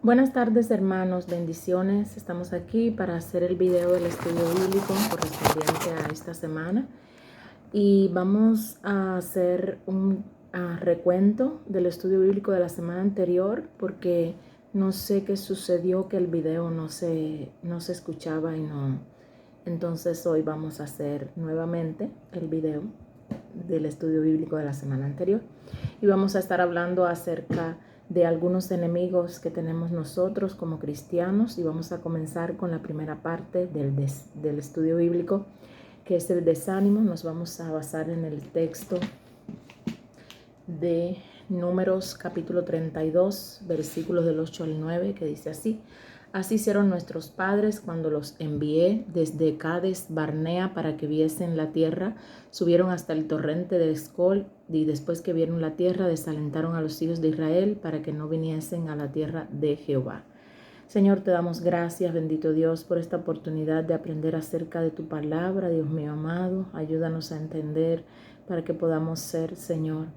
Buenas tardes, hermanos, bendiciones. Estamos aquí para hacer el video del estudio bíblico correspondiente a esta semana y vamos a hacer un recuento del estudio bíblico de la semana anterior porque no sé qué sucedió, que el video no se escuchaba y no. Entonces hoy vamos a hacer nuevamente el video del estudio bíblico de la semana anterior y vamos a estar hablando acerca de algunos enemigos que tenemos nosotros como cristianos, y vamos a comenzar con la primera parte del estudio bíblico, que es el desánimo. Nos vamos a basar en el texto de Números capítulo 32, versículos del 8 al 9, que dice así: Así hicieron nuestros padres cuando los envié desde Cades Barnea para que viesen la tierra. Subieron hasta el torrente de Escol, y después que vieron la tierra desalentaron a los hijos de Israel para que no viniesen a la tierra de Jehová. Señor, te damos gracias, bendito Dios, por esta oportunidad de aprender acerca de tu palabra. Dios mío amado, ayúdanos a entender para que podamos ser, Señor,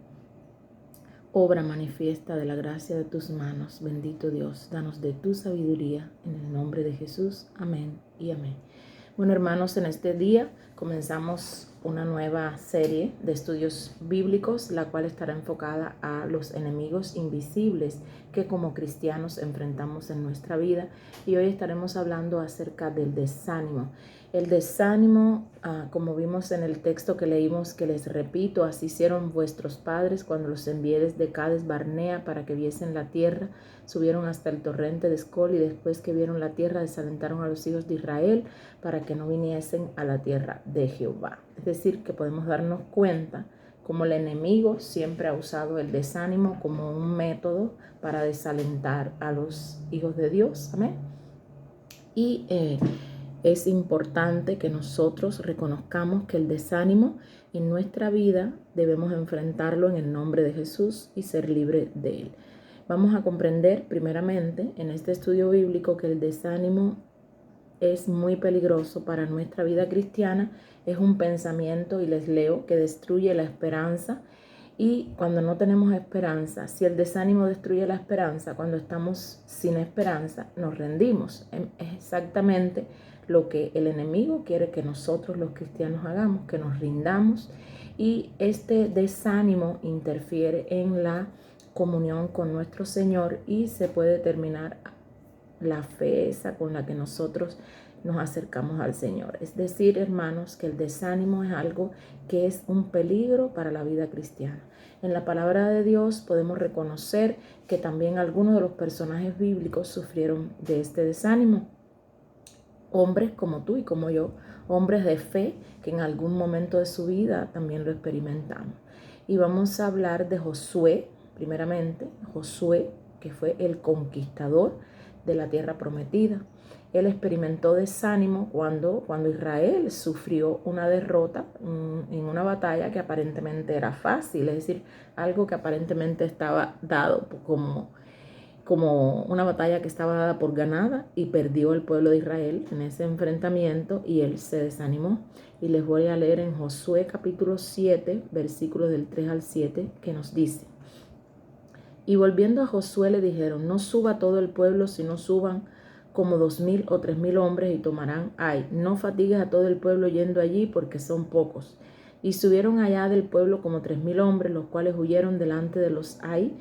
obra manifiesta de la gracia de tus manos. Bendito Dios, danos de tu sabiduría, en el nombre de Jesús. Amén y amén. Bueno, hermanos, en este día comenzamos una nueva serie de estudios bíblicos, la cual estará enfocada a los enemigos invisibles que como cristianos enfrentamos en nuestra vida. Y hoy estaremos hablando acerca del desánimo. El desánimo, como vimos en el texto que leímos, que les repito: así hicieron vuestros padres cuando los envié desde Cades Barnea para que viesen la tierra. Subieron hasta el torrente de Escol, y después que vieron la tierra desalentaron a los hijos de Israel para que no viniesen a la tierra de Jehová. Es decir, que podemos darnos cuenta como el enemigo siempre ha usado el desánimo como un método para desalentar a los hijos de Dios. Amén. Y es importante que nosotros reconozcamos que el desánimo en nuestra vida debemos enfrentarlo en el nombre de Jesús y ser libre de él. Vamos a comprender primeramente en este estudio bíblico que el desánimo es muy peligroso para nuestra vida cristiana. Es un pensamiento, y les leo, que destruye la esperanza. Y cuando no tenemos esperanza, si el desánimo destruye la esperanza, cuando estamos sin esperanza, nos rendimos. Es exactamente lo que el enemigo quiere que nosotros los cristianos hagamos, que nos rindamos. Y este desánimo interfiere en la comunión con nuestro Señor y se puede terminar la fe esa con la que nosotros nos acercamos al Señor. Es decir, hermanos, que el desánimo es algo que es un peligro para la vida cristiana. En la palabra de Dios podemos reconocer que también algunos de los personajes bíblicos sufrieron de este desánimo. Hombres como tú y como yo, hombres de fe que en algún momento de su vida también lo experimentamos. Y vamos a hablar de Josué, primeramente. Josué, que fue el conquistador de la tierra prometida. Él experimentó desánimo cuando Israel sufrió una derrota en una batalla que aparentemente era fácil, es decir, algo que aparentemente estaba dado como una batalla que estaba dada por ganada, y perdió el pueblo de Israel en ese enfrentamiento y él se desanimó. Y les voy a leer en Josué capítulo 7, versículos del 3 al 7, que nos dice: Y volviendo a Josué le dijeron: no suba todo el pueblo, sino suban como 2,000 o 3,000 hombres, y tomarán Ai. No fatigues a todo el pueblo yendo allí, porque son pocos. Y subieron allá del pueblo como 3,000 hombres, los cuales huyeron delante de los Ai.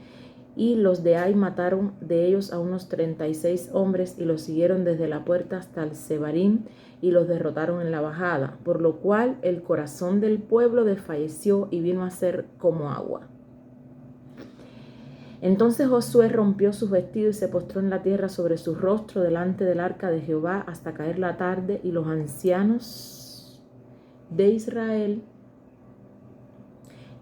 Y los de Ai mataron de ellos a unos 36 hombres, y los siguieron desde la puerta hasta el Sebarim, y los derrotaron en la bajada, por lo cual el corazón del pueblo desfalleció y vino a ser como agua. Entonces Josué rompió sus vestidos y se postró en la tierra sobre su rostro delante del arca de Jehová hasta caer la tarde, y los ancianos de Israel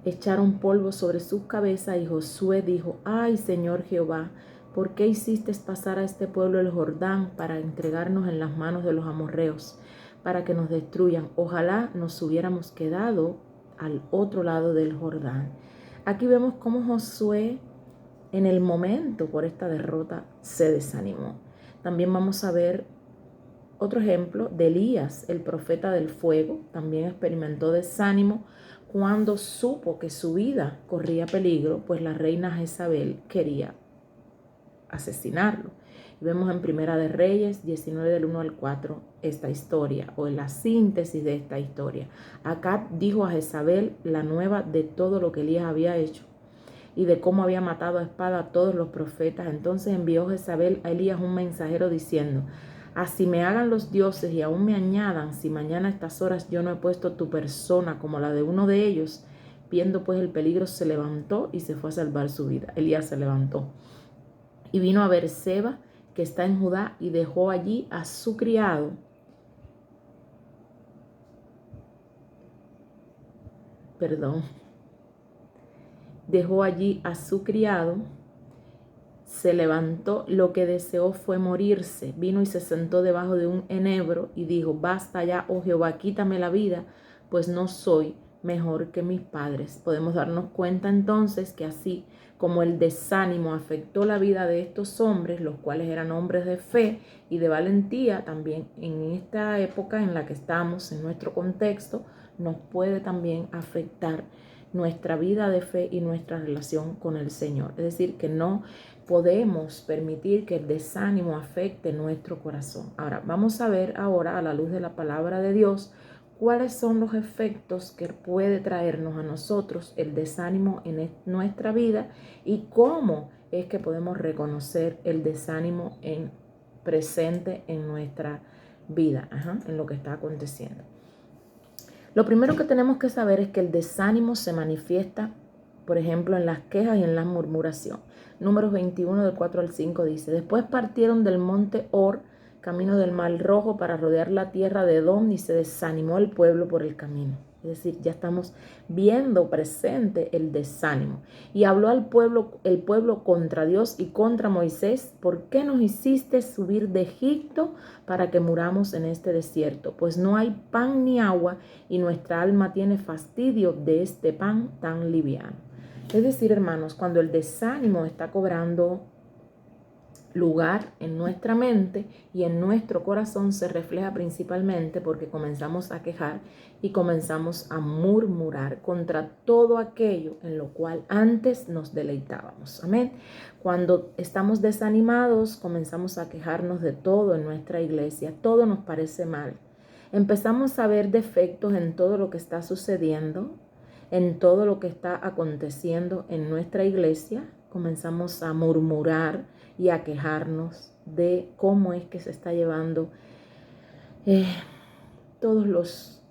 echaron polvo sobre sus cabezas. Y Josué dijo: Ay, Señor Jehová, ¿por qué hiciste pasar a este pueblo el Jordán para entregarnos en las manos de los amorreos, para que nos destruyan? Ojalá nos hubiéramos quedado al otro lado del Jordán. Aquí vemos cómo Josué, en el momento por esta derrota, se desanimó. También vamos a ver otro ejemplo de Elías, el profeta del fuego. También experimentó desánimo cuando supo que su vida corría peligro, pues la reina Jezabel quería asesinarlo. Y vemos en Primera de Reyes 19 del 1 al 4 esta historia, o la síntesis de esta historia. Acab dijo a Jezabel la nueva de todo lo que Elías había hecho y de cómo había matado a espada a todos los profetas. Entonces envió Jezabel a Elías un mensajero diciendo: así me hagan los dioses y aún me añadan, si mañana a estas horas yo no he puesto tu persona como la de uno de ellos. Viendo pues el peligro, se levantó y se fue a salvar su vida. Elías se levantó y vino a Beerseba, que está en Judá, y dejó allí a su criado. Dejó allí a su criado. Se levantó, lo que deseó fue morirse. Vino y se sentó debajo de un enebro y dijo: basta ya, oh Jehová, quítame la vida, pues no soy mejor que mis padres. Podemos darnos cuenta entonces que así como el desánimo afectó la vida de estos hombres, los cuales eran hombres de fe y de valentía, también en esta época en la que estamos, en nuestro contexto, nos puede también afectar nuestra vida de fe y nuestra relación con el Señor. Es decir, que no podemos permitir que el desánimo afecte nuestro corazón. Ahora, vamos a ver ahora, a la luz de la palabra de Dios, cuáles son los efectos que puede traernos a nosotros el desánimo en nuestra vida y cómo es que podemos reconocer el desánimo presente en nuestra vida, en lo que está aconteciendo. Lo primero que tenemos que saber es que el desánimo se manifiesta, por ejemplo, en las quejas y en la murmuración. Números 21 del 4 al 5 dice: después partieron del monte Hor, camino del Mar Rojo, para rodear la tierra de Edom, y se desanimó el pueblo por el camino. Es decir, ya estamos viendo presente el desánimo. Y habló el pueblo contra Dios y contra Moisés: ¿por qué nos hiciste subir de Egipto para que muramos en este desierto? Pues no hay pan ni agua, y nuestra alma tiene fastidio de este pan tan liviano. Es decir, hermanos, cuando el desánimo está cobrando lugar en nuestra mente y en nuestro corazón, se refleja principalmente porque comenzamos a quejar y comenzamos a murmurar contra todo aquello en lo cual antes nos deleitábamos. Amén. Cuando estamos desanimados, comenzamos a quejarnos de todo en nuestra iglesia. Todo nos parece mal. Empezamos a ver defectos en todo lo que está sucediendo, en todo lo que está aconteciendo en nuestra iglesia. Comenzamos a murmurar y a quejarnos de cómo es que se está llevando todos los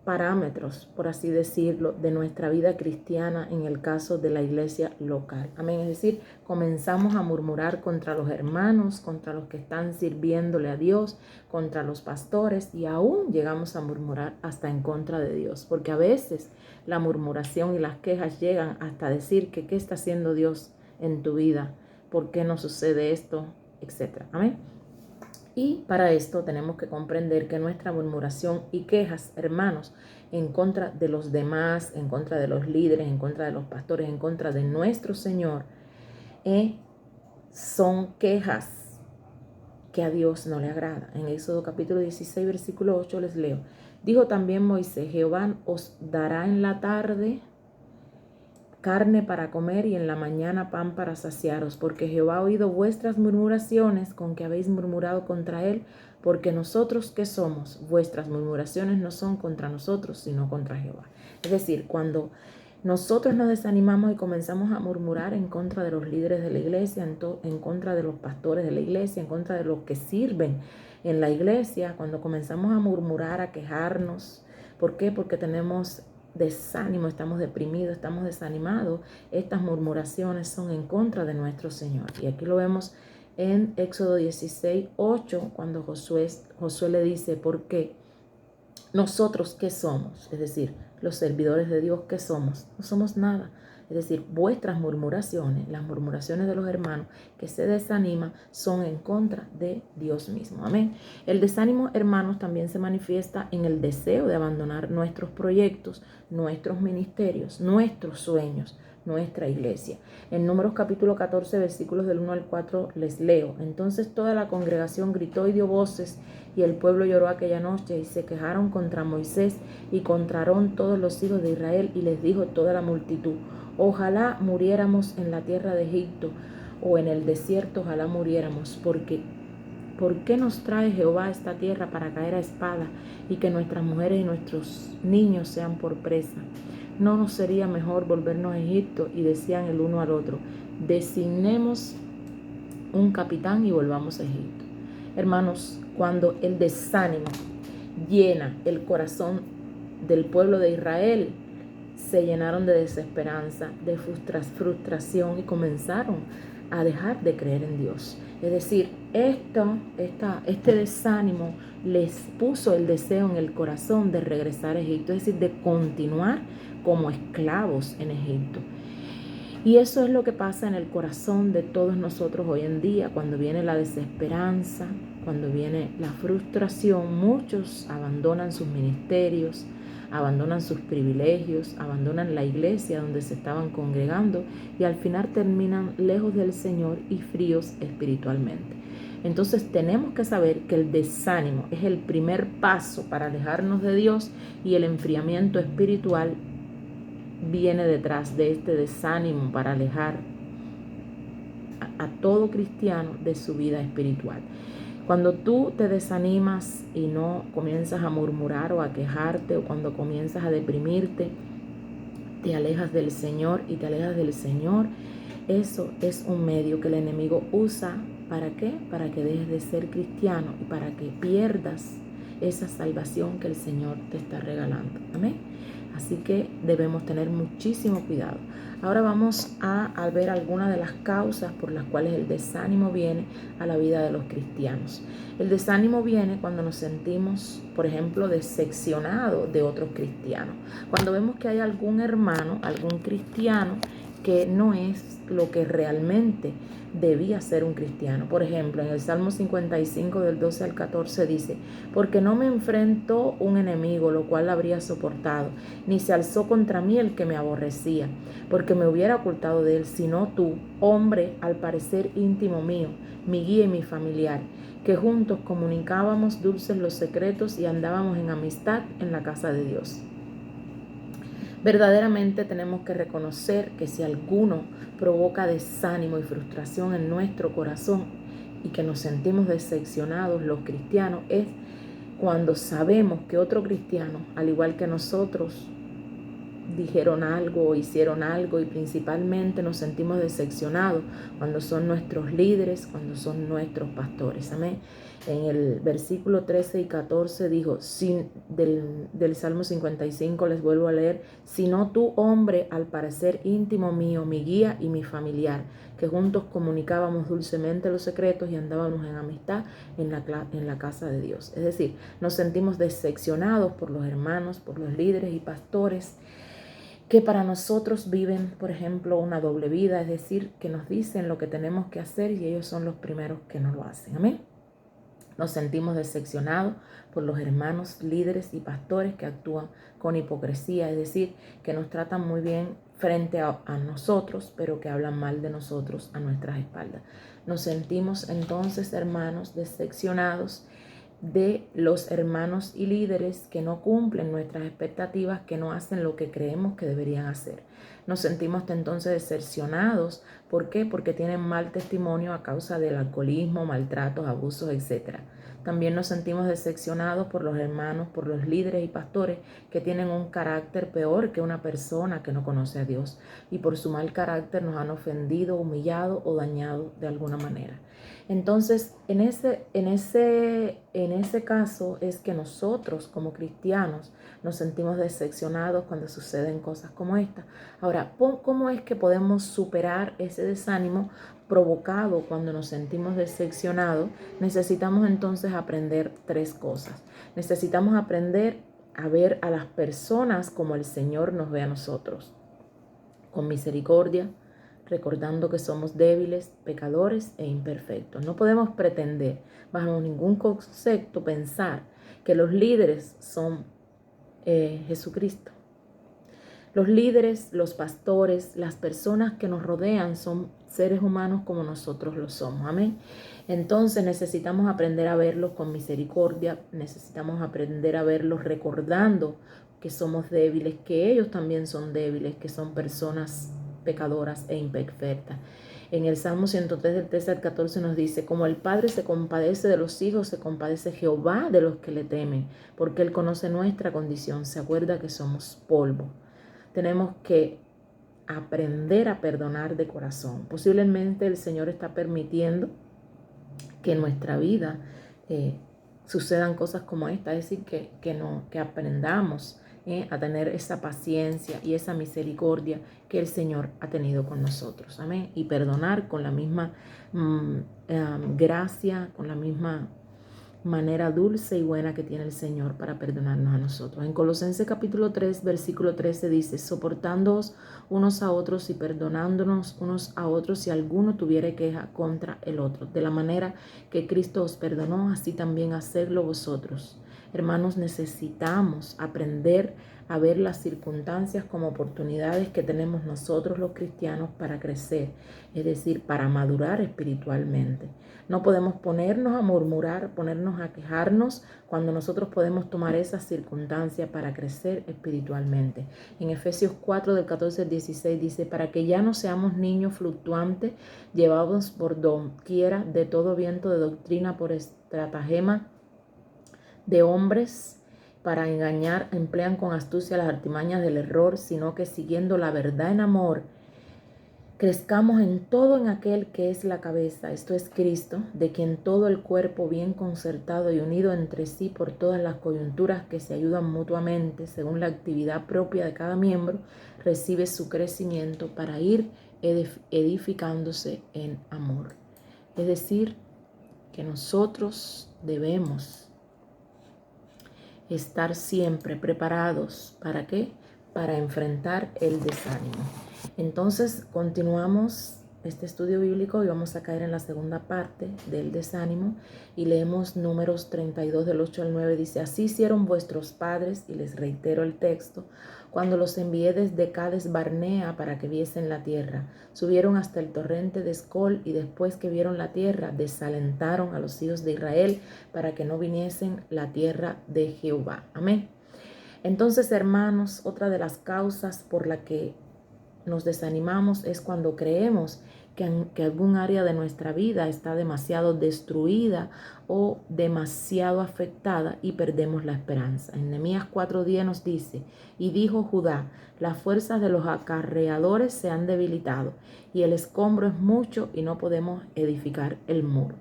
parámetros, por así decirlo, de nuestra vida cristiana en el caso de la iglesia local. Amén. Es decir, comenzamos a murmurar contra los hermanos, contra los que están sirviéndole a Dios, contra los pastores, y aún llegamos a murmurar hasta en contra de Dios, porque a veces la murmuración y las quejas llegan hasta decir que qué está haciendo Dios en tu vida, por qué no sucede esto, etcétera. Amén. Y para esto tenemos que comprender que nuestra murmuración y quejas, hermanos, en contra de los demás, en contra de los líderes, en contra de los pastores, en contra de nuestro Señor, son quejas que a Dios no le agrada. En Éxodo capítulo 16, versículo 8 les leo: dijo también Moisés: Jehová os dará en la tarde carne para comer y en la mañana pan para saciaros, porque Jehová ha oído vuestras murmuraciones con que habéis murmurado contra él, porque nosotros, ¿qué somos? Vuestras murmuraciones no son contra nosotros, sino contra Jehová. Es decir, cuando nosotros nos desanimamos y comenzamos a murmurar en contra de los líderes de la iglesia, en contra de los pastores de la iglesia, en contra de los que sirven en la iglesia, cuando comenzamos a murmurar, a quejarnos, ¿por qué? Porque tenemos desánimo, estamos deprimidos, estamos desanimados, estas murmuraciones son en contra de nuestro Señor. Y aquí lo vemos en Éxodo 16, 8, cuando Josué le dice: ¿por qué? ¿Nosotros qué somos? Es decir, los servidores de Dios, ¿qué somos? No somos nada. Es decir, vuestras murmuraciones, las murmuraciones de los hermanos que se desaniman, son en contra de Dios mismo. Amén. El desánimo, hermanos, también se manifiesta en el deseo de abandonar nuestros proyectos, nuestros ministerios, nuestros sueños, nuestra iglesia. En Números capítulo 14, versículos del 1 al 4 les leo: entonces toda la congregación gritó y dio voces, y el pueblo lloró aquella noche, y se quejaron contra Moisés y contra Aarón todos los hijos de Israel, y les dijo toda la multitud: ojalá muriéramos en la tierra de Egipto, o en el desierto ojalá muriéramos, porque ¿por qué nos trae Jehová a esta tierra para caer a espada y que nuestras mujeres y nuestros niños sean por presa? ¿No nos sería mejor volvernos a Egipto? Y decían el uno al otro, designemos un capitán y volvamos a Egipto. Hermanos, cuando el desánimo llena el corazón del pueblo de Israel, se llenaron de desesperanza, de frustración y comenzaron a dejar de creer en Dios. Es decir, este desánimo les puso el deseo en el corazón de regresar a Egipto, es decir, de continuar como esclavos en Egipto. Y eso es lo que pasa en el corazón de todos nosotros hoy en día. Cuando viene la desesperanza, cuando viene la frustración, muchos abandonan sus ministerios, abandonan sus privilegios, abandonan la iglesia donde se estaban congregando y al final terminan lejos del Señor y fríos espiritualmente. Entonces tenemos que saber que el desánimo es el primer paso para alejarnos de Dios y el enfriamiento espiritual viene detrás de este desánimo para alejar a todo cristiano de su vida espiritual. Cuando tú te desanimas y no comienzas a murmurar o a quejarte, o cuando comienzas a deprimirte, te alejas del Señor y te alejas del Señor, eso es un medio que el enemigo usa. ¿Para qué? Para que dejes de ser cristiano y para que pierdas esa salvación que el Señor te está regalando. Amén. Así que debemos tener muchísimo cuidado. Ahora vamos a ver algunas de las causas por las cuales el desánimo viene a la vida de los cristianos. El desánimo viene cuando nos sentimos, por ejemplo, decepcionados de otros cristianos. Cuando vemos que hay algún hermano, algún cristiano que no es lo que realmente debía ser un cristiano. Por ejemplo, en el Salmo 55 del 12 al 14 dice, porque no me enfrentó un enemigo, lo cual habría soportado, ni se alzó contra mí el que me aborrecía, porque me hubiera ocultado de él, sino tú, hombre al parecer íntimo mío, mi guía y mi familiar, que juntos comunicábamos dulces los secretos y andábamos en amistad en la casa de Dios. Verdaderamente tenemos que reconocer que si alguno provoca desánimo y frustración en nuestro corazón y que nos sentimos decepcionados los cristianos, es cuando sabemos que otro cristiano, al igual que nosotros, dijeron algo o hicieron algo, y principalmente nos sentimos decepcionados cuando son nuestros líderes, cuando son nuestros pastores. Amén. En el versículo 13 y 14 dijo, del Salmo 55, les vuelvo a leer, sino tú, hombre, al parecer íntimo mío, mi guía y mi familiar, que juntos comunicábamos dulcemente los secretos y andábamos en amistad en la casa de Dios. Es decir, nos sentimos decepcionados por los hermanos, por los líderes y pastores que para nosotros viven, por ejemplo, una doble vida, es decir, que nos dicen lo que tenemos que hacer y ellos son los primeros que no lo hacen. Amén. Nos sentimos decepcionados por los hermanos, líderes y pastores que actúan con hipocresía, es decir, que nos tratan muy bien frente a nosotros, pero que hablan mal de nosotros a nuestras espaldas. Nos sentimos entonces, hermanos, decepcionados de los hermanos y líderes que no cumplen nuestras expectativas, que no hacen lo que creemos que deberían hacer. Nos sentimos entonces decepcionados. ¿Por qué? Porque tienen mal testimonio a causa del alcoholismo, maltratos, abusos, etc. También nos sentimos decepcionados por los hermanos, por los líderes y pastores que tienen un carácter peor que una persona que no conoce a Dios, y por su mal carácter nos han ofendido, humillado o dañado de alguna manera. Entonces, en ese caso es que nosotros como cristianos nos sentimos decepcionados cuando suceden cosas como esta. Ahora, ¿cómo es que podemos superar ese desánimo provocado cuando nos sentimos decepcionados? Necesitamos entonces aprender 3 cosas. Necesitamos aprender a ver a las personas como el Señor nos ve a nosotros, con misericordia, recordando que somos débiles, pecadores e imperfectos. No podemos pretender, bajo ningún concepto, pensar que los líderes son Jesucristo. Los líderes, los pastores, las personas que nos rodean son seres humanos como nosotros lo somos. Amén. Entonces necesitamos aprender a verlos con misericordia, necesitamos aprender a verlos recordando que somos débiles, que ellos también son débiles, que son personas pecadoras e imperfectas. En el Salmo 103 del 13 al 14 nos dice, como el Padre se compadece de los hijos, se compadece Jehová de los que le temen, porque Él conoce nuestra condición, se acuerda que somos polvo. Tenemos que aprender a perdonar de corazón. Posiblemente el Señor está permitiendo que en nuestra vida sucedan cosas como esta, es decir, que aprendamos a tener esa paciencia y esa misericordia que el Señor ha tenido con nosotros. Amén. Y perdonar con la misma gracia, con la misma manera dulce y buena que tiene el Señor para perdonarnos a nosotros. En Colosenses capítulo 3, versículo 13 dice, soportándoos unos a otros y perdonándonos unos a otros si alguno tuviere queja contra el otro. De la manera que Cristo os perdonó, así también hacedlo vosotros. Hermanos, necesitamos aprender a ver las circunstancias como oportunidades que tenemos nosotros los cristianos para crecer, es decir, para madurar espiritualmente. No podemos ponernos a murmurar, ponernos a quejarnos cuando nosotros podemos tomar esas circunstancias para crecer espiritualmente. En Efesios 4 del 14 al 16 dice, para que ya no seamos niños fluctuantes, llevados por doquiera de todo viento de doctrina por estratagema de hombres para engañar, emplean con astucia las artimañas del error, sino que siguiendo la verdad en amor, crezcamos en todo en aquel que es la cabeza, esto es Cristo, de quien todo el cuerpo bien concertado y unido entre sí por todas las coyunturas que se ayudan mutuamente según la actividad propia de cada miembro, recibe su crecimiento para ir edificándose en amor. Es decir, que nosotros debemos estar siempre preparados. ¿Para qué? Para enfrentar el desánimo. Entonces continuamos este estudio bíblico y vamos a caer en la segunda parte del desánimo y leemos Números 32 del 8 al 9. Dice, así hicieron vuestros padres, y les reitero el texto, cuando los envié desde Cades Barnea para que viesen la tierra. Subieron hasta el torrente de Escol y después que vieron la tierra, desalentaron a los hijos de Israel para que no viniesen la tierra de Jehová. Amén. Entonces, hermanos, otra de las causas por la que nos desanimamos es cuando creemos que algún área de nuestra vida está demasiado destruida o demasiado afectada y perdemos la esperanza. En Nehemías 4:10 nos dice, y dijo Judá, las fuerzas de los acarreadores se han debilitado y el escombro es mucho y no podemos edificar el muro.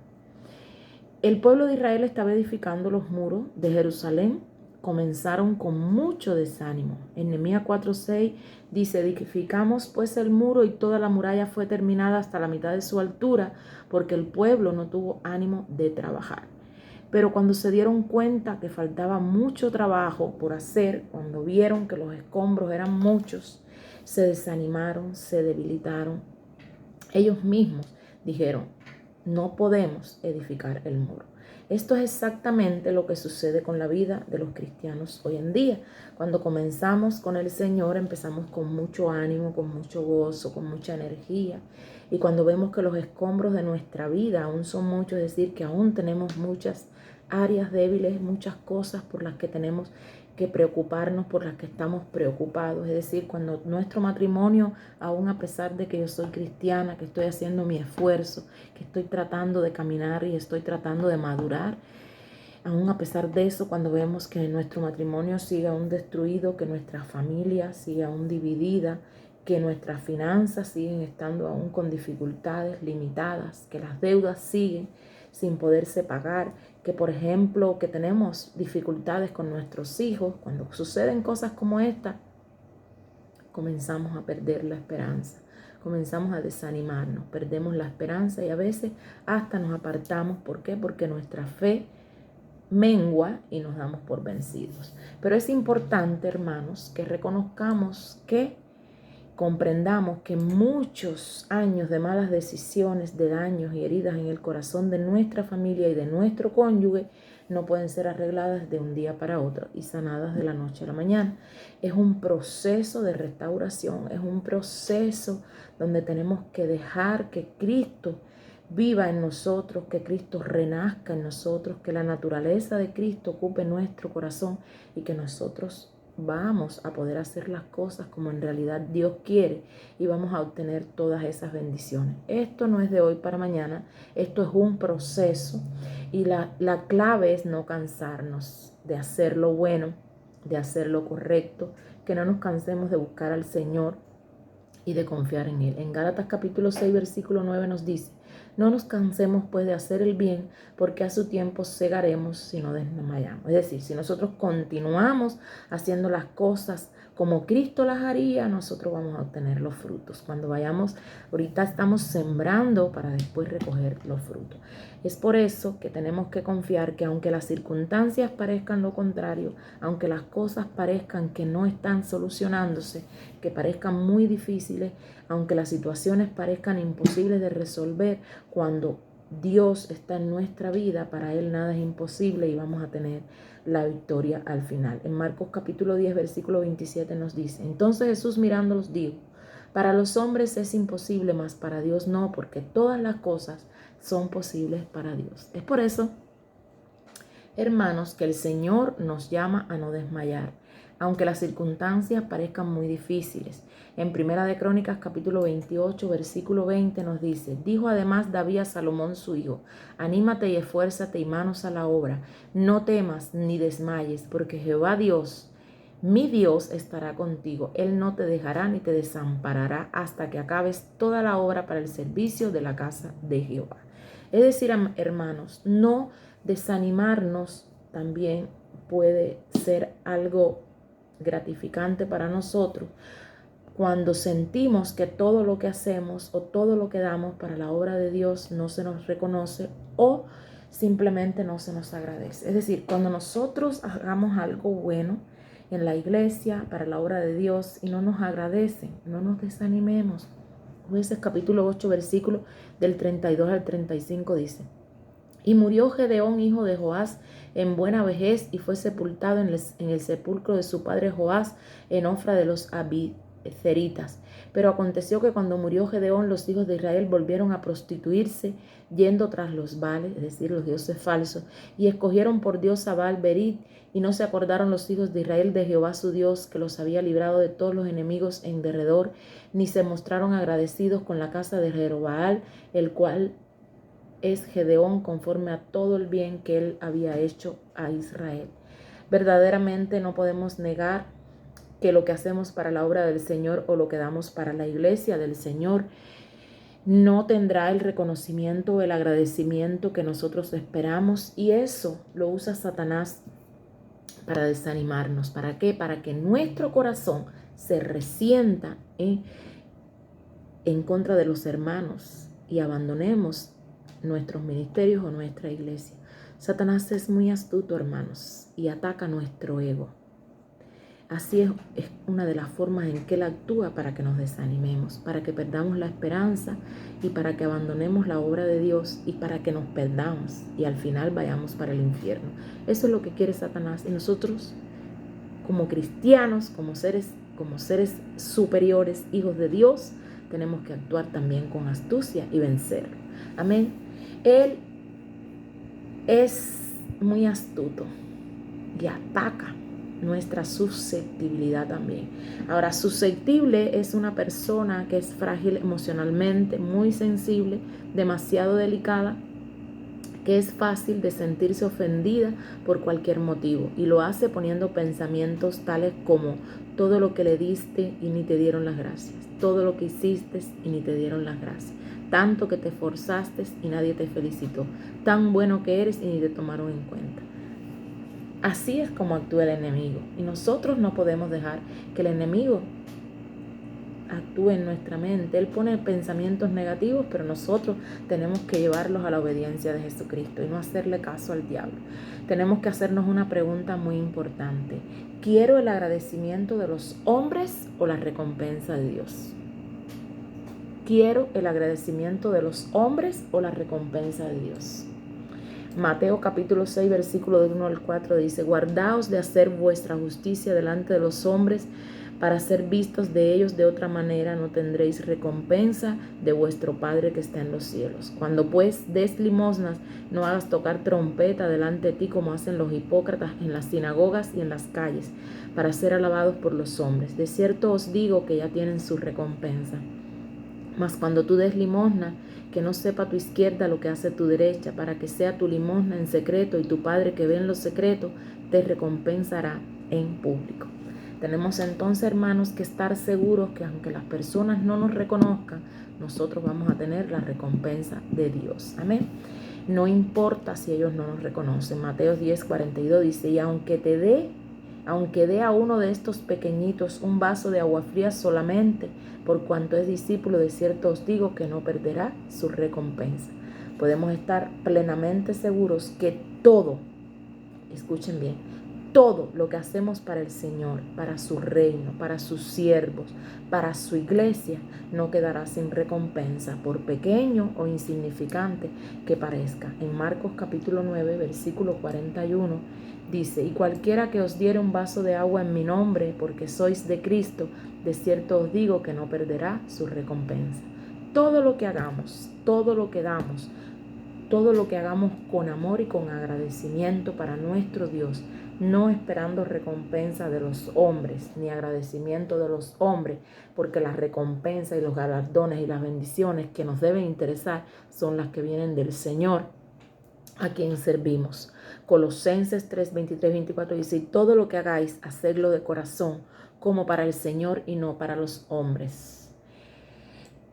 El pueblo de Israel estaba edificando los muros de Jerusalén. Comenzaron con mucho desánimo. En Nehemías 4:6 dice, edificamos pues el muro y toda la muralla fue terminada hasta la mitad de su altura, porque el pueblo no tuvo ánimo de trabajar. Pero cuando se dieron cuenta que faltaba mucho trabajo por hacer, cuando vieron que los escombros eran muchos, se desanimaron, se debilitaron. Ellos mismos dijeron, no podemos edificar el muro. Esto es exactamente lo que sucede con la vida de los cristianos hoy en día. Cuando comenzamos con el Señor, empezamos con mucho ánimo, con mucho gozo, con mucha energía. Y cuando vemos que los escombros de nuestra vida aún son muchos, es decir, que aún tenemos muchas áreas débiles, muchas cosas por las que tenemos que preocuparnos, por las que estamos preocupados. Es decir, cuando nuestro matrimonio, aún a pesar de que yo soy cristiana, que estoy haciendo mi esfuerzo, que estoy tratando de caminar y estoy tratando de madurar, aún a pesar de eso, cuando vemos que nuestro matrimonio sigue aún destruido, que nuestra familia sigue aún dividida, que nuestras finanzas siguen estando aún con dificultades limitadas, que las deudas siguen sin poderse pagar, que por ejemplo que tenemos dificultades con nuestros hijos, cuando suceden cosas como esta, comenzamos a perder la esperanza, comenzamos a desanimarnos, perdemos la esperanza y a veces hasta nos apartamos. ¿Por qué? Porque nuestra fe mengua y nos damos por vencidos. Pero es importante, hermanos, que reconozcamos, que comprendamos que muchos años de malas decisiones, de daños y heridas en el corazón de nuestra familia y de nuestro cónyuge no pueden ser arregladas de un día para otro y sanadas de la noche a la mañana. Es un proceso de restauración, es un proceso donde tenemos que dejar que Cristo viva en nosotros, que Cristo renazca en nosotros, que la naturaleza de Cristo ocupe nuestro corazón y que nosotros vamos a poder hacer las cosas como en realidad Dios quiere y vamos a obtener todas esas bendiciones. Esto no es de hoy para mañana, esto es un proceso y la clave es no cansarnos de hacer lo bueno, de hacer lo correcto, que no nos cansemos de buscar al Señor y de confiar en Él. En Gálatas capítulo 6, versículo 9 nos dice: no nos cansemos pues de hacer el bien, porque a su tiempo segaremos si no desmayamos. Es decir, si nosotros continuamos haciendo las cosas como Cristo las haría, nosotros vamos a obtener los frutos. Cuando vayamos, ahorita estamos sembrando para después recoger los frutos. Es por eso que tenemos que confiar que aunque las circunstancias parezcan lo contrario, aunque las cosas parezcan que no están solucionándose, que parezcan muy difíciles, aunque las situaciones parezcan imposibles de resolver, cuando Dios está en nuestra vida, para Él nada es imposible y vamos a tener la victoria al final. En Marcos capítulo 10, versículo 27 nos dice: entonces Jesús mirándolos dijo: para los hombres es imposible, mas para Dios no, porque todas las cosas son posibles para Dios. Es por eso, hermanos, que el Señor nos llama a no desmayar, aunque las circunstancias parezcan muy difíciles. En Primera de Crónicas capítulo 28, versículo 20 nos dice: dijo además David a Salomón su hijo: anímate y esfuérzate y manos a la obra, no temas ni desmayes, porque Jehová Dios, mi Dios, estará contigo. Él no te dejará ni te desamparará hasta que acabes toda la obra para el servicio de la casa de Jehová. Es decir, hermanos, no desanimarnos también puede ser algo gratificante para nosotros cuando sentimos que todo lo que hacemos o todo lo que damos para la obra de Dios no se nos reconoce o simplemente no se nos agradece. Es decir, cuando nosotros hagamos algo bueno en la iglesia para la obra de Dios y no nos agradecen, no nos desanimemos. Jueces capítulo 8, versículo del 32 al 35 dice: y murió Gedeón, hijo de Joás, en buena vejez, y fue sepultado en el sepulcro de su padre Joás, en Ofra de los Abizeritas. Pero aconteció que cuando murió Gedeón, los hijos de Israel volvieron a prostituirse, yendo tras los Baales, es decir, los dioses falsos, y escogieron por dios a Baal-Berit, y no se acordaron los hijos de Israel de Jehová su Dios, que los había librado de todos los enemigos en derredor, ni se mostraron agradecidos con la casa de Jerobaal, el cual es Gedeón, conforme a todo el bien que él había hecho a Israel. Verdaderamente no podemos negar que lo que hacemos para la obra del Señor o lo que damos para la iglesia del Señor no tendrá el reconocimiento o el agradecimiento que nosotros esperamos, y eso lo usa Satanás para desanimarnos. ¿Para qué? Para que nuestro corazón se resienta en contra de los hermanos y abandonemos nuestros ministerios o nuestra iglesia. Satanás es muy astuto, hermanos, y ataca nuestro ego. Así es una de las formas en que él actúa para que nos desanimemos, para que perdamos la esperanza y para que abandonemos la obra de Dios y para que nos perdamos y al final vayamos para el infierno. Eso es lo que quiere Satanás, y nosotros como cristianos, como seres superiores, hijos de Dios, tenemos que actuar también con astucia y vencerlo. Amén. Él es muy astuto y ataca nuestra susceptibilidad también. Ahora, susceptible es una persona que es frágil emocionalmente, muy sensible, demasiado delicada, que es fácil de sentirse ofendida por cualquier motivo, y lo hace poniendo pensamientos tales como: todo lo que le diste y ni te dieron las gracias, todo lo que hiciste y ni te dieron las gracias, tanto que te esforzaste y nadie te felicitó, tan bueno que eres y ni te tomaron en cuenta. Así es como actúa el enemigo, y nosotros no podemos dejar que el enemigo actúe en nuestra mente. Él pone pensamientos negativos, pero nosotros tenemos que llevarlos a la obediencia de Jesucristo y no hacerle caso al diablo. Tenemos que hacernos una pregunta muy importante: ¿quiero el agradecimiento de los hombres o la recompensa de Dios? ¿Quiero el agradecimiento de los hombres o la recompensa de Dios? Mateo capítulo 6, versículo del 1 al 4 dice: guardaos de hacer vuestra justicia delante de los hombres, para ser vistos de ellos de otra manera, no tendréis recompensa de vuestro Padre que está en los cielos. Cuando pues des limosnas, no hagas tocar trompeta delante de ti como hacen los hipócritas en las sinagogas y en las calles, para ser alabados por los hombres. De cierto os digo que ya tienen su recompensa. Mas cuando tú des limosna, que no sepa tu izquierda lo que hace tu derecha, para que sea tu limosna en secreto, y tu Padre que ve en lo secreto te recompensará en público. Tenemos entonces, hermanos, que estar seguros que aunque las personas no nos reconozcan, nosotros vamos a tener la recompensa de Dios. Amén. No importa si ellos no nos reconocen. Mateo 10:42 dice, y aunque dé a uno de estos pequeñitos un vaso de agua fría solamente, por cuanto es discípulo, de cierto os digo que no perderá su recompensa. Podemos estar plenamente seguros que todo, escuchen bien, todo lo que hacemos para el Señor, para su reino, para sus siervos, para su iglesia, no quedará sin recompensa, por pequeño o insignificante que parezca. En Marcos capítulo 9, versículo 41, dice, y cualquiera que os diere un vaso de agua en mi nombre, porque sois de Cristo, de cierto os digo que no perderá su recompensa. Todo lo que hagamos, todo lo que damos, todo lo que hagamos con amor y con agradecimiento para nuestro Dios, no esperando recompensa de los hombres, ni agradecimiento de los hombres, porque las recompensas y los galardones y las bendiciones que nos deben interesar son las que vienen del Señor, a quien servimos. Colosenses 3, 23, 24 dice, y todo lo que hagáis, hacedlo de corazón, como para el Señor y no para los hombres,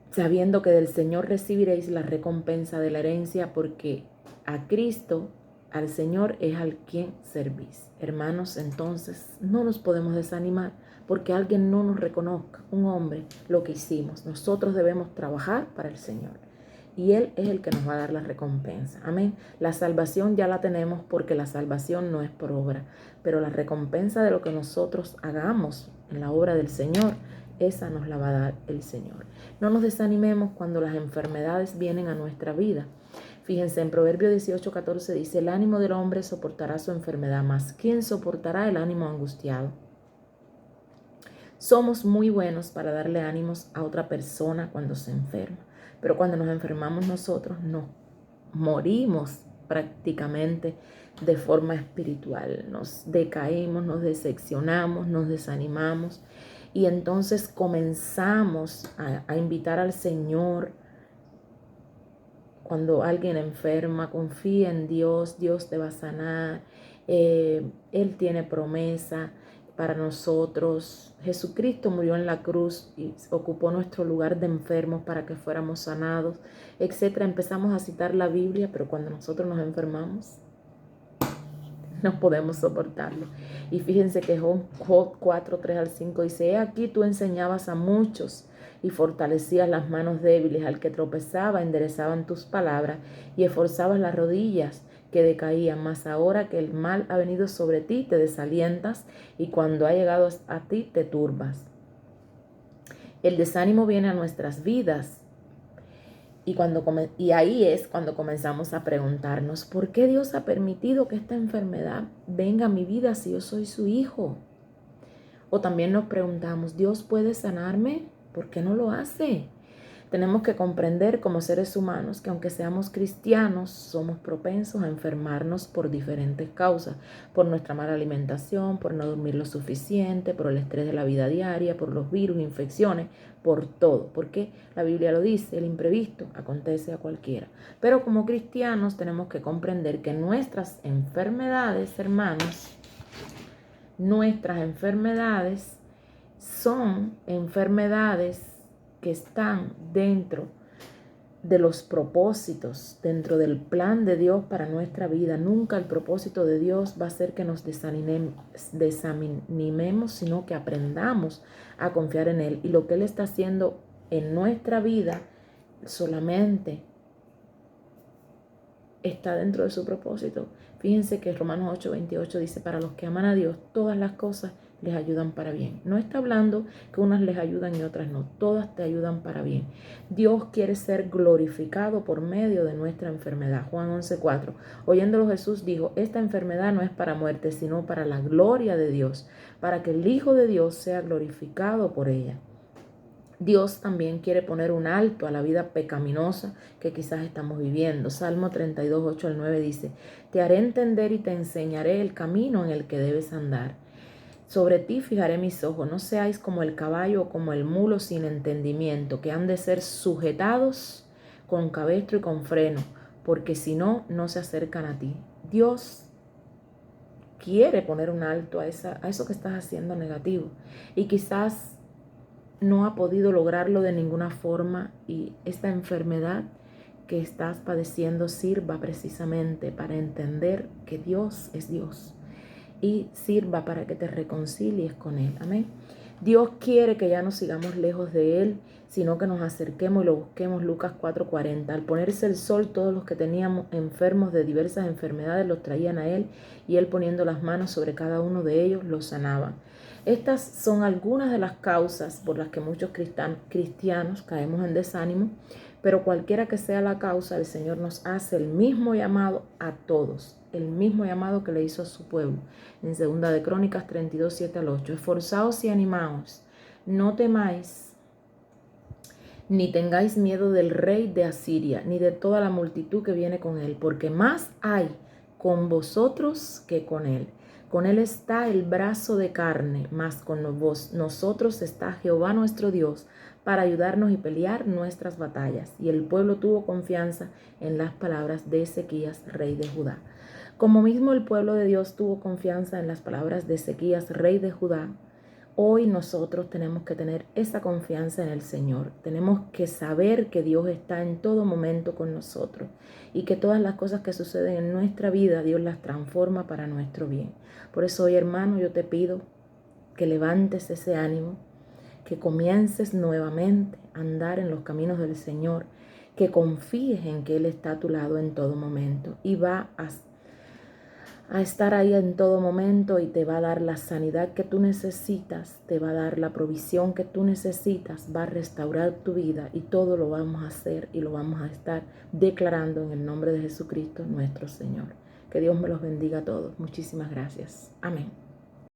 sabiendo que del Señor recibiréis la recompensa de la herencia, porque a Cristo, al Señor, es al quien servís. Hermanos, entonces no nos podemos desanimar porque alguien no nos reconozca, un hombre, lo que hicimos. Nosotros debemos trabajar para el Señor y Él es el que nos va a dar la recompensa. Amén. La salvación ya la tenemos porque la salvación no es por obra, pero la recompensa de lo que nosotros hagamos en la obra del Señor, esa nos la va a dar el Señor. No nos desanimemos cuando las enfermedades vienen a nuestra vida. Fíjense, en Proverbio 18:14 dice, el ánimo del hombre soportará su enfermedad, mas ¿quién soportará el ánimo angustiado? Somos muy buenos para darle ánimos a otra persona cuando se enferma, pero cuando nos enfermamos nosotros nos morimos prácticamente de forma espiritual. Nos decaímos, nos decepcionamos, nos desanimamos y entonces comenzamos a invitar al Señor. Cuando alguien enferma, confía en Dios, Dios te va a sanar, Él tiene promesa para nosotros. Jesucristo murió en la cruz y ocupó nuestro lugar de enfermos para que fuéramos sanados, etc. Empezamos a citar la Biblia, pero cuando nosotros nos enfermamos, no podemos soportarlo. Y fíjense que Job 4, 3 al 5 dice, he aquí tú enseñabas a muchos y fortalecías las manos débiles, al que tropezaba enderezaban tus palabras y esforzabas las rodillas que decaían, mas ahora que el mal ha venido sobre ti te desalientas y cuando ha llegado a ti te turbas. El desánimo viene a nuestras vidas y ahí es cuando comenzamos a preguntarnos, ¿por qué Dios ha permitido que esta enfermedad venga a mi vida si yo soy su hijo? O también nos preguntamos, ¿Dios puede sanarme? ¿Por qué no lo hace? Tenemos que comprender como seres humanos que aunque seamos cristianos, somos propensos a enfermarnos por diferentes causas, por nuestra mala alimentación, por no dormir lo suficiente, por el estrés de la vida diaria, por los virus, infecciones, por todo. Porque la Biblia lo dice, el imprevisto acontece a cualquiera. Pero como cristianos tenemos que comprender que nuestras enfermedades, hermanos, nuestras enfermedades son enfermedades que están dentro de los propósitos, dentro del plan de Dios para nuestra vida. Nunca el propósito de Dios va a ser que nos desanimemos, sino que aprendamos a confiar en Él. Y lo que Él está haciendo en nuestra vida solamente está dentro de su propósito. Fíjense que Romanos 8:28 dice, para los que aman a Dios, todas las cosas les ayudan para bien. No está hablando que unas les ayudan y otras no. Todas te ayudan para bien. Dios quiere ser glorificado por medio de nuestra enfermedad. Juan 11:4. Oyéndolo Jesús dijo, esta enfermedad no es para muerte, sino para la gloria de Dios, para que el Hijo de Dios sea glorificado por ella. Dios también quiere poner un alto a la vida pecaminosa que quizás estamos viviendo. Salmo 32, 8 al 9 dice, te haré entender y te enseñaré el camino en el que debes andar. Sobre ti fijaré mis ojos, no seáis como el caballo o como el mulo sin entendimiento, que han de ser sujetados con cabestro y con freno, porque si no, no se acercan a ti. Dios quiere poner un alto a eso que estás haciendo negativo. Y quizás no ha podido lograrlo de ninguna forma y esta enfermedad que estás padeciendo sirva precisamente para entender que Dios es Dios y sirva para que te reconcilies con Él. Amén. Dios quiere que ya no sigamos lejos de Él, sino que nos acerquemos y lo busquemos. Lucas 4:40. Al ponerse el sol, todos los que teníamos enfermos de diversas enfermedades los traían a Él y Él poniendo las manos sobre cada uno de ellos los sanaba. Estas son algunas de las causas por las que muchos cristianos caemos en desánimo, pero cualquiera que sea la causa, el Señor nos hace el mismo llamado a todos, el mismo llamado que le hizo a su pueblo. En 2 de Crónicas 32, 7 al 8. Esforzaos y animaos, no temáis, ni tengáis miedo del rey de Asiria, ni de toda la multitud que viene con él, porque más hay con vosotros que con él. Con él está el brazo de carne, mas con nosotros está Jehová nuestro Dios, para ayudarnos y pelear nuestras batallas. Y el pueblo tuvo confianza en las palabras de Ezequías, rey de Judá. Como mismo el pueblo de Dios tuvo confianza en las palabras de Ezequías, rey de Judá, hoy nosotros tenemos que tener esa confianza en el Señor. Tenemos que saber que Dios está en todo momento con nosotros y que todas las cosas que suceden en nuestra vida, Dios las transforma para nuestro bien. Por eso hoy, hermano, yo te pido que levantes ese ánimo, que comiences nuevamente a andar en los caminos del Señor, que confíes en que Él está a tu lado en todo momento y va a estar ahí en todo momento y te va a dar la sanidad que tú necesitas, te va a dar la provisión que tú necesitas, va a restaurar tu vida y todo lo vamos a hacer y lo vamos a estar declarando en el nombre de Jesucristo nuestro Señor. Que Dios me los bendiga a todos. Muchísimas gracias. Amén.